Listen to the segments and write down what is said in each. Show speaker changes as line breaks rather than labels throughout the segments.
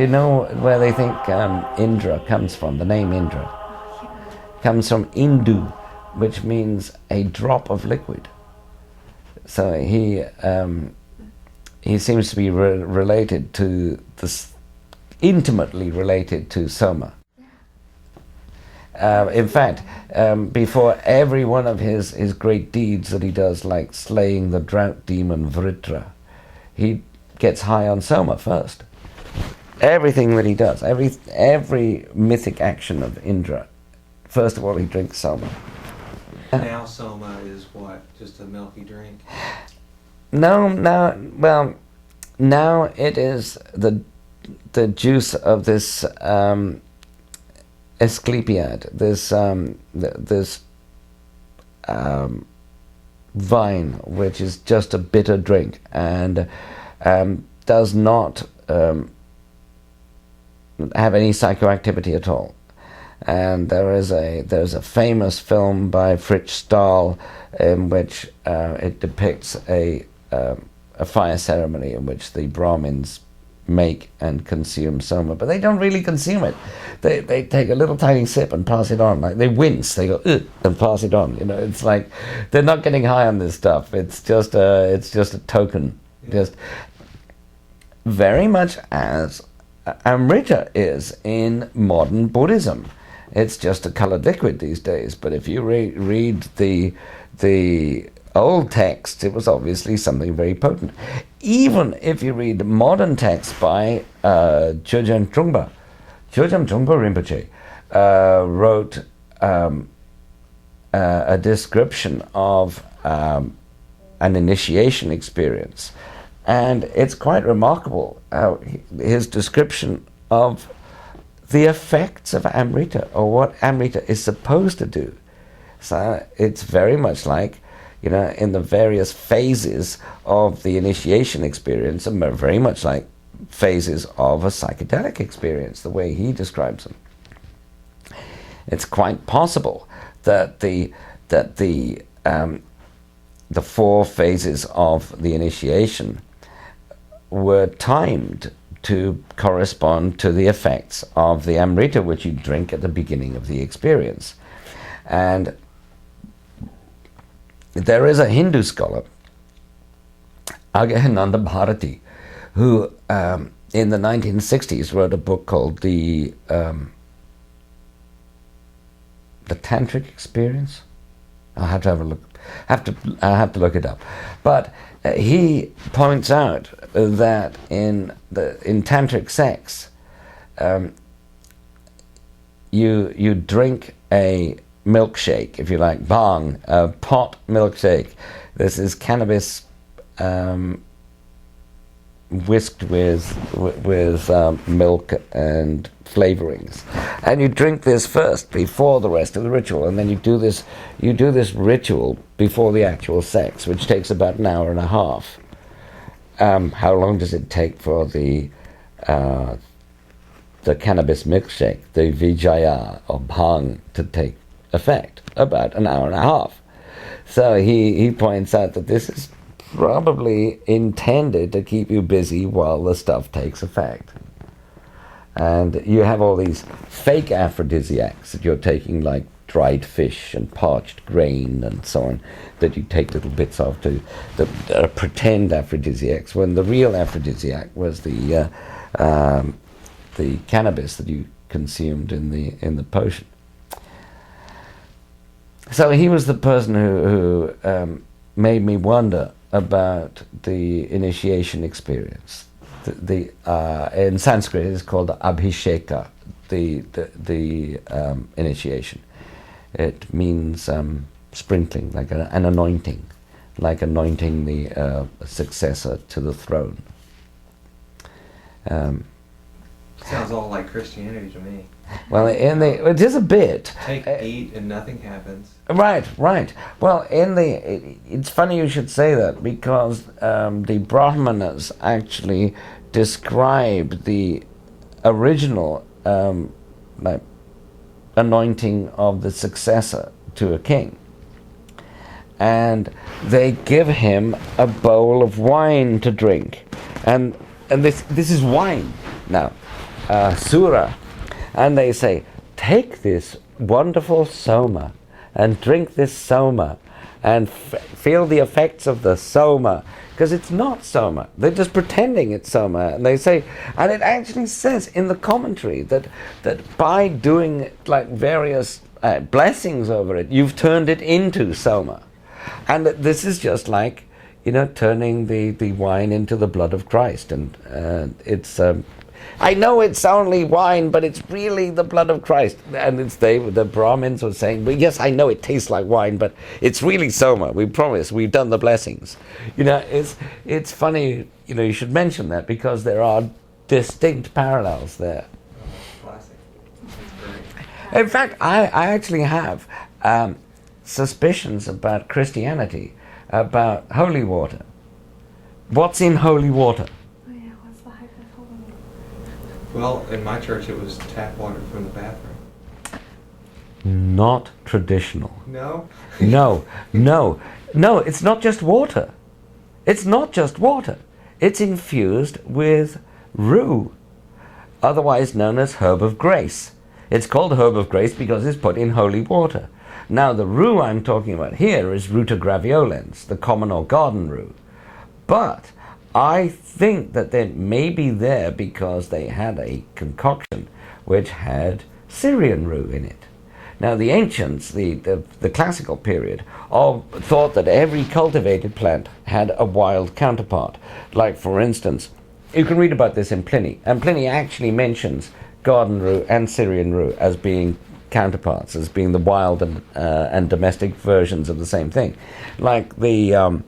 you know where they think Indra comes from? The name Indra comes from Indu, which means a drop of liquid. So he seems to be related to this, intimately related to Soma. In fact, before every one of his great deeds that he does, like slaying the drought demon Vritra, he gets high on Soma first. Everything that he does, every mythic action of Indra, first of all he drinks Soma.
Now Soma is what? Just a milky drink?
No, now it is the juice of this Asclepiad, this vine, which is just a bitter drink and does not have any psychoactivity at all. And there's a famous film by Fritz Stahl in which it depicts a fire ceremony in which the Brahmins make and consume Soma, but they don't really consume it. They take a little tiny sip and pass it on. Like they wince, they go ugh, and pass it on. You know, it's like they're not getting high on this stuff. It's just a token, just very much as Amrita is in modern Buddhism. It's just a colored liquid these days. But if you read the old text, it was obviously something very potent. Even if you read modern texts by Chögyam Trungpa Rinpoche wrote a description of an initiation experience, and it's quite remarkable how his description of the effects of Amrita, or what Amrita is supposed to do. So it's very much like, you know, in the various phases of the initiation experience, and very much like phases of a psychedelic experience, the way he describes them. It's quite possible that the four phases of the initiation were timed to correspond to the effects of the Amrita, which you drink at the beginning of the experience. And there is a Hindu scholar, Agahananda Bharati, who in the 1960s wrote a book called the Tantric Experience. I'll have to have a look. I have to look it up. But he points out that in tantric sex, you drink a milkshake, if you like, bhang, a pot milkshake. This is cannabis whisked with milk and flavorings, and you drink this first before the rest of the ritual, and then you do this ritual before the actual sex, which takes about an hour and a half. How long does it take for the cannabis milkshake, the vijaya or bhang, to take effect? About an hour and a half. So he points out that this is probably intended to keep you busy while the stuff takes effect. And you have all these fake aphrodisiacs that you're taking, like dried fish and parched grain and so on, that you take little bits of to pretend aphrodisiacs, when the real aphrodisiac was the cannabis that you consumed in the potion. So he was the person who made me wonder about the initiation experience. In Sanskrit, it's called abhisheka, the initiation. It means sprinkling, like an anointing, like anointing the successor to the throne.
Sounds all like Christianity to me.
Well, it is a bit.
Eat and nothing happens.
Right. Well, it's funny you should say that, because the Brahmanas actually describe the original anointing of the successor to a king, and they give him a bowl of wine to drink, and this is wine. Now, sura, and they say, take this wonderful soma and drink this soma and feel the effects of the soma, because it's not soma. They're just pretending it's soma. And they say, and it actually says in the commentary that by doing like various blessings over it, you've turned it into soma. And this is just like, turning the wine into the blood of Christ. And it's I know it's only wine, but it's really the blood of Christ. And the Brahmins were saying, well, yes, I know it tastes like wine, but it's really soma. We promise. We've done the blessings. It's funny. You should mention that, because there are distinct parallels there.
Classic. That's great.
In fact, I actually have suspicions about Christianity, about holy water. What's in holy water?
Well, in my church, it was tap water from the bathroom.
Not traditional.
No?
No, it's not just water. It's not just water. It's infused with rue, otherwise known as herb of grace. It's called herb of grace because it's put in holy water. Now, the rue I'm talking about here is Ruta graveolens, the common or garden rue. But I think that they may be there because they had a concoction which had Syrian rue in it. Now, the ancients, the classical period, all thought that every cultivated plant had a wild counterpart. Like, for instance, you can read about this in Pliny, and Pliny actually mentions garden rue and Syrian rue as being counterparts, as being the wild and domestic versions of the same thing. Like the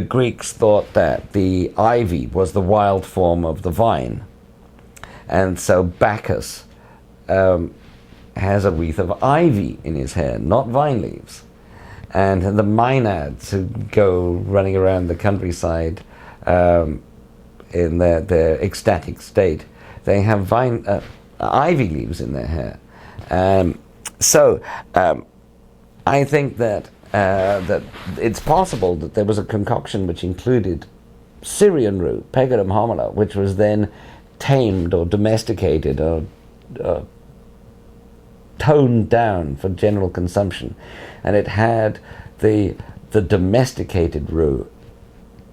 Greeks thought that the ivy was the wild form of the vine, and so Bacchus has a wreath of ivy in his hair, not vine leaves. And the Maenads who go running around the countryside in their ecstatic state, they have ivy leaves in their hair. So I think that it's possible that there was a concoction which included Syrian rue, Pegarum homila, which was then tamed or domesticated or toned down for general consumption, and it had the domesticated rue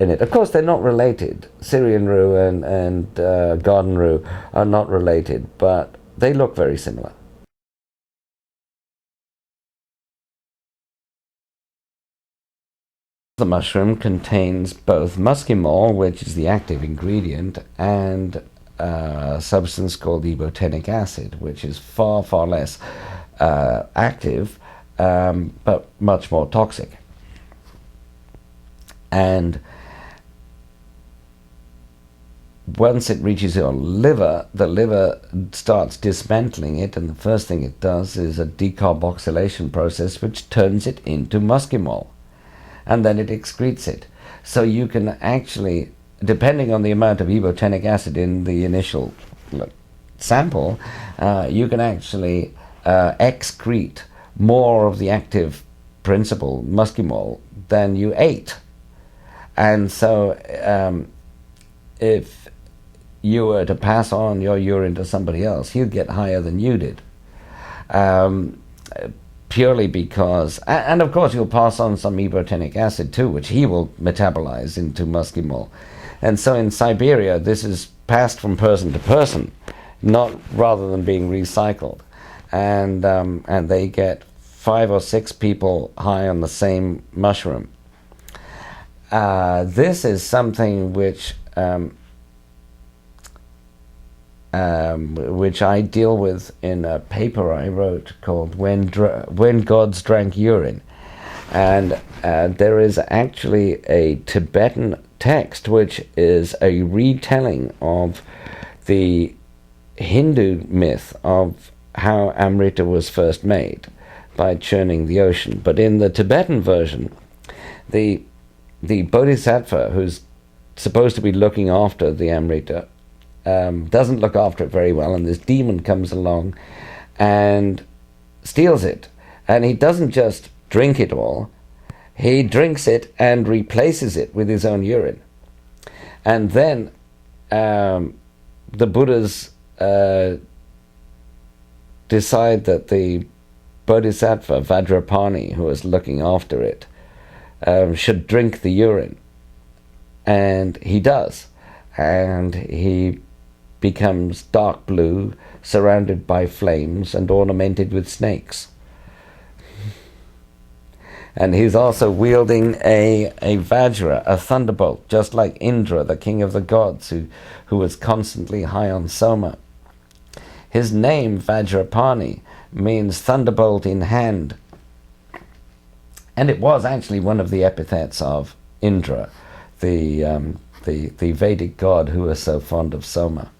in it. Of course, they're not related. Syrian rue and garden rue are not related, but they look very similar. The mushroom contains both muscimol, which is the active ingredient, and a substance called ibotenic acid, which is far, far less active, but much more toxic. And once it reaches your liver, the liver starts dismantling it, and the first thing it does is a decarboxylation process which turns it into muscimol. And then it excretes it. So you can actually, depending on the amount of ibotenic acid in the initial sample, you can actually excrete more of the active principle, muscimol, than you ate. And so if you were to pass on your urine to somebody else, he'd get higher than you did. Purely because, and of course you'll pass on some ibotenic acid too, which he will metabolize into muscimol. And so in Siberia, this is passed from person to person, not rather than being recycled. And they get 5 or 6 people high on the same mushroom. This is something which I deal with in a paper I wrote called When Gods Drank Urine. And there is actually a Tibetan text which is a retelling of the Hindu myth of how Amrita was first made by churning the ocean. But in the Tibetan version, the Bodhisattva who's supposed to be looking after the Amrita doesn't look after it very well, and this demon comes along and steals it. And he doesn't just drink it all, he drinks it and replaces it with his own urine. And then the Buddha's decide that the Bodhisattva Vajrapani, who was looking after it, should drink the urine. And he does. And he becomes dark blue, surrounded by flames and ornamented with snakes. And he's also wielding a Vajra, a thunderbolt, just like Indra, the king of the gods, who was constantly high on Soma. His name, Vajrapani, means thunderbolt in hand. And it was actually one of the epithets of Indra, the Vedic god who was so fond of Soma.